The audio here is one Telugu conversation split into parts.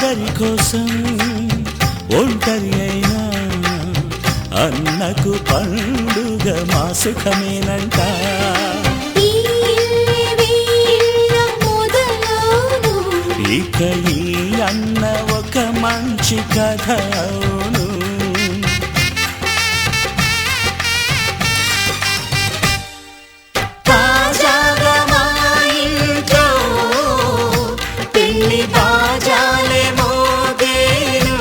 అందరి కోసం ఒంటరి అయినా అన్నకు పండుగ మా సుఖమేనంట. ఇక ఈ అన్న ఒక మంచి కథ అవును. తాజాగా మా ఇంట్లో పెళ్లి బాజాలే మోగేను.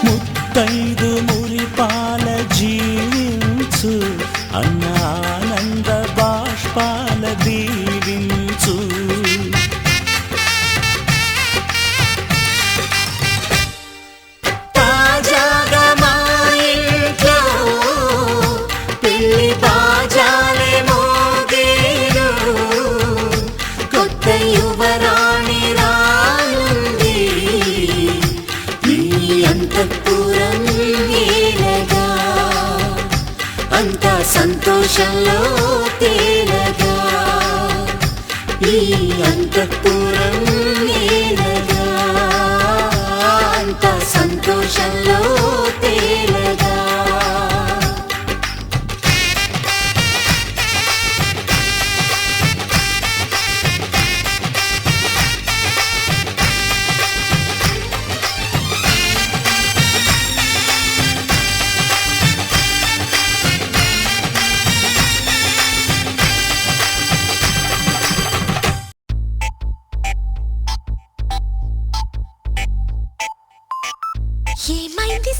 ముత్తైదు మురిపాల జీవించు అన్న ఆనంద బాష్పాల దీవించు. తాజాగా మా ఇంట్లో పెళ్లి బాజాలే మోగేను. కొత్త యువరాణి రానుంది ఈ అంతఃపురం ఏలగా. అంతా సంతోషంలో తేలగా ఈ అంతఃపురం ఏలగా. అంతా సంతోషంలో తేలగా. ఏమైంది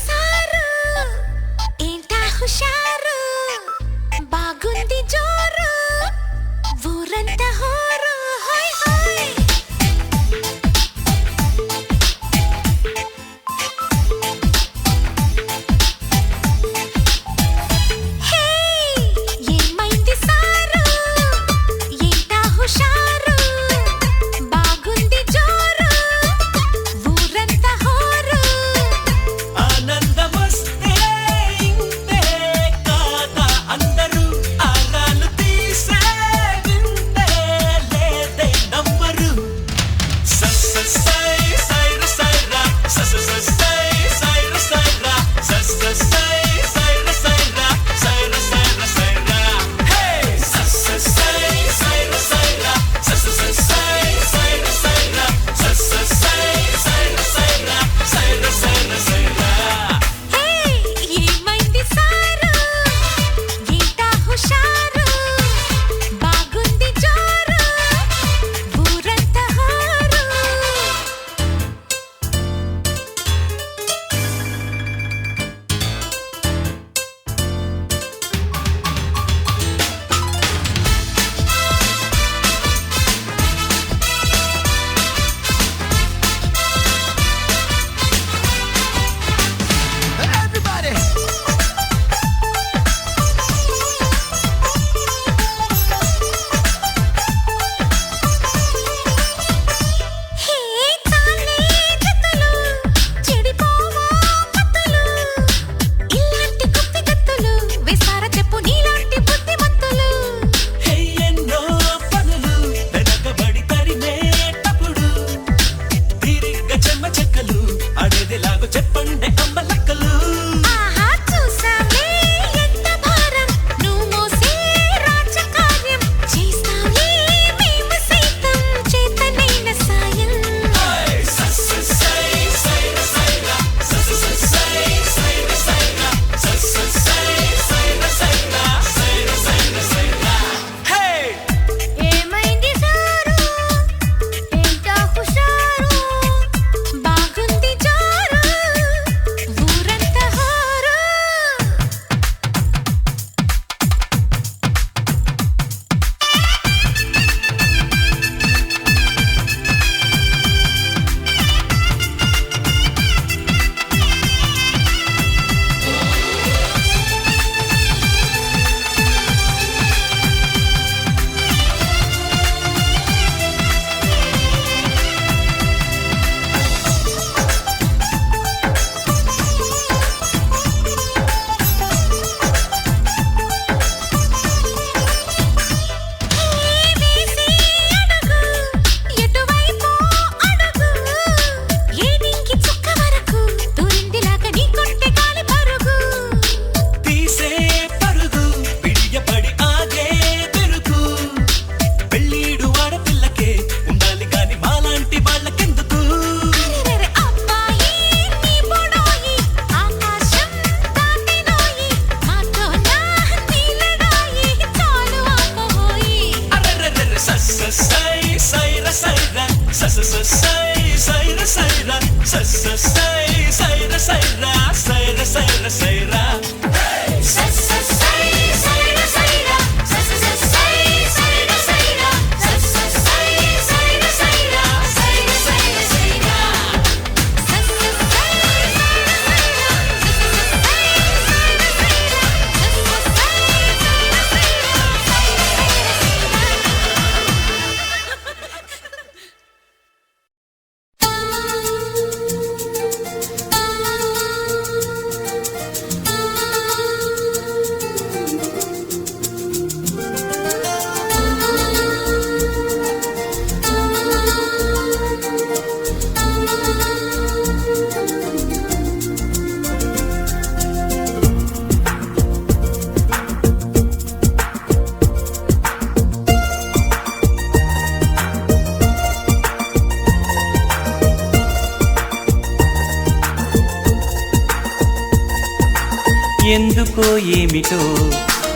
ఎందుకో ఏమిటో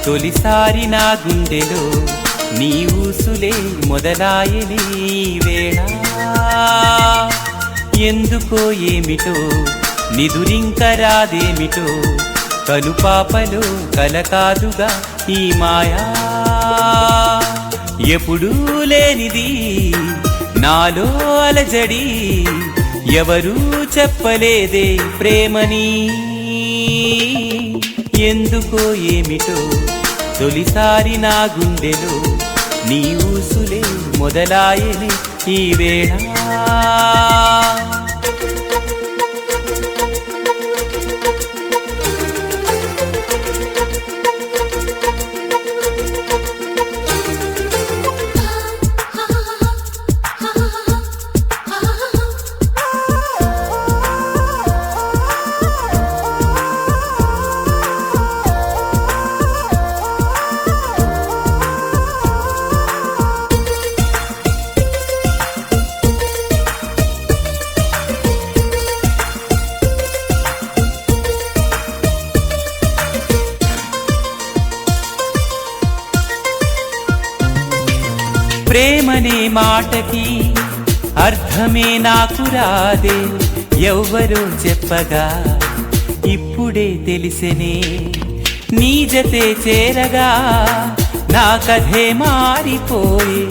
తొలిసారి నా గుండెలో నీ ఊసులే మొదలాయని వేళ. ఎందుకో ఏమిటో నిదురింక రాదేమిటో కనుపాపలో కలకాదుగా ఈ మాయా. ఎప్పుడూ లేనిది నాలో అలజడి, ఎవరూ చెప్పలేదే ప్రేమని. ఎందుకో ఏమిటో తొలిసారి నా గుండెలో నీ ఊసులే మొదలాయని ఈ వేళ. ప్రేమనే మాటకి అర్థమే నాకు రాదే, ఎవ్వరో చెప్పగా ఇప్పుడే తెలిసెనే. నీ జతే చేరగా నా కథే మారిపోయే,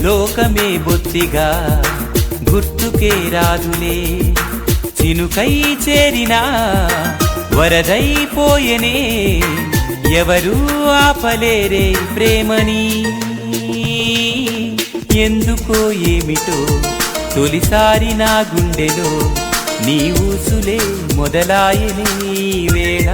లోకమే బొత్తిగా గుర్తుకే రాదులే. చినుకై చేరినా వరదైపోయెనే, ఎవరూ ఆపలేరే ప్రేమని. ఎందుకో ఏమిటో తొలిసారి నా గుండెలో నీ ఊసులే మొదలాయని వేళ.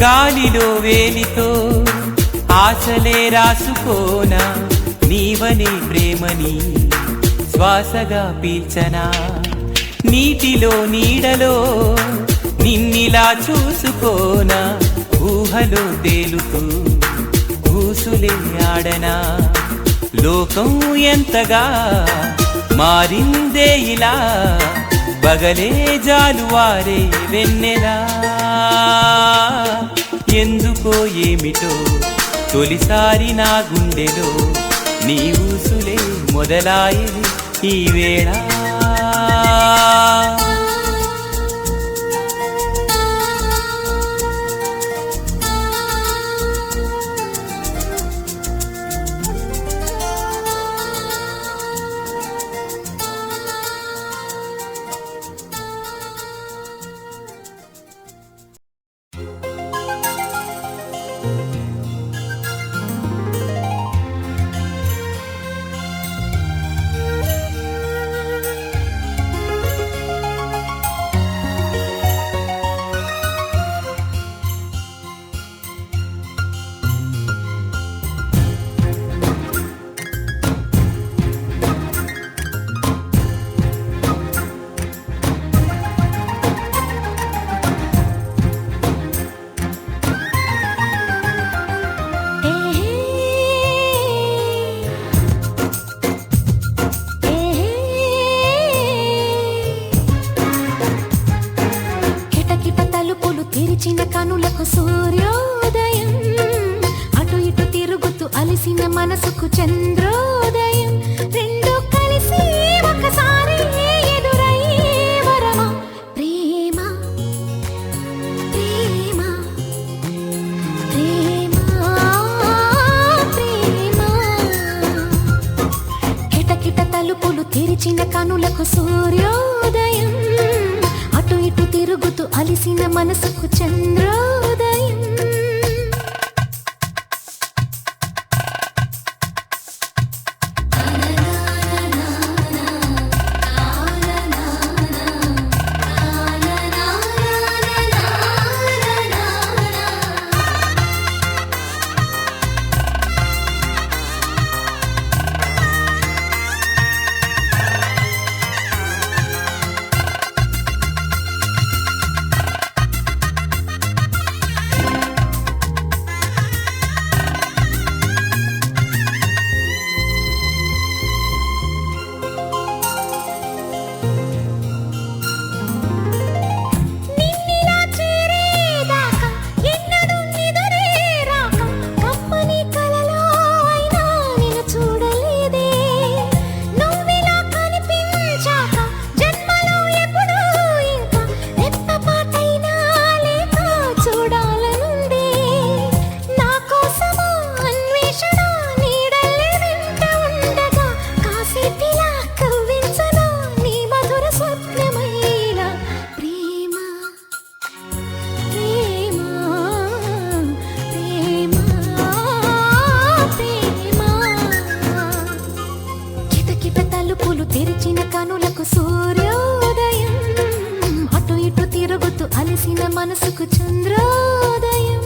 గాలిలో వేలితో ఆశలే రాసుకోనా, నీవనే ప్రేమని శ్వాసగా పీల్చనా. నీటిలో నీడలో నిన్నిలా చూసుకోనా, ఊహలో తేలుతూ ఊసులే ఆడనా. లోకం ఎంతగా మారిందే ఇలా, పగలే జాలువారే వెన్నెలా. ఎందుకో ఏమిటో తొలిసారి నా గుండెలో నీ ఊసులే మొదలాయని ఈ వేళ. మనసుకు చంద్రోదయం రెండు కలిసి ఒకసారి ఎదురయ్యే వరమా ప్రేమ ప్రేమ ప్రేమ ప్రేమ కిటకిట తలుపులు తెరిచిన కనులకు సూర్యోదయం అటు ఇటు తిరుగుతూ అలిసిన మనసుకు చంద్రోదయం తెరిచిన కనులకు సూర్యోదయం అటు ఇటు తిరుగుతూ అలిసిన మనసుకు చంద్రోదయం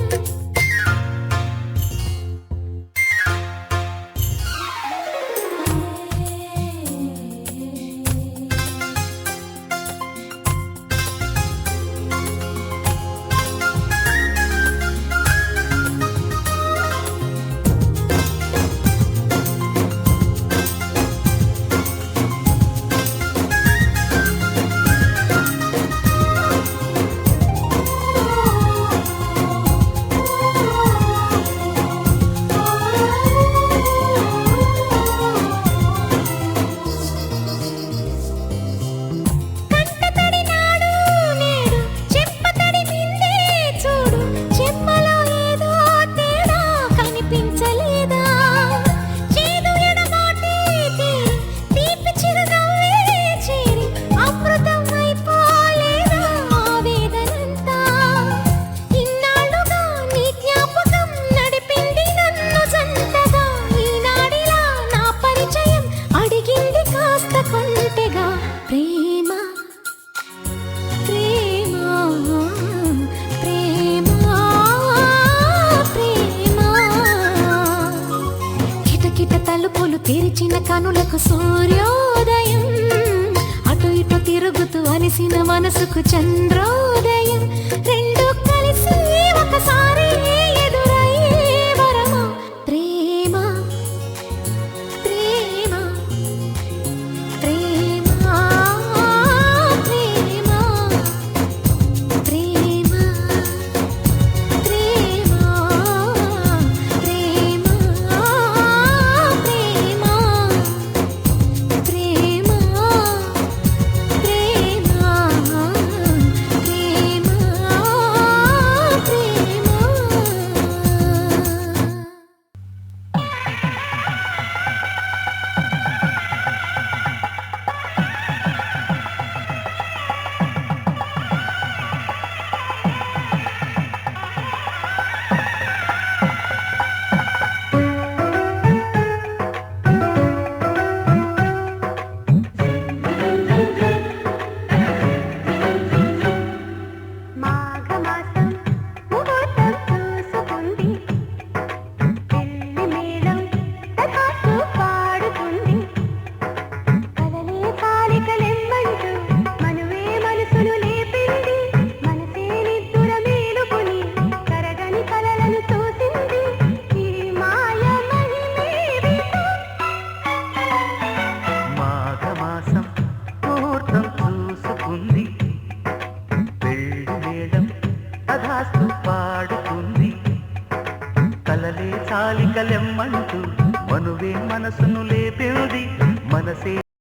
తలుపులు తెరిచిన కనులకు సూర్యోదయం అటు ఇటు తిరుగుతూ అలిసిన మనసుకు చంద్రోదయం రెండు కలిసి ఒకసారి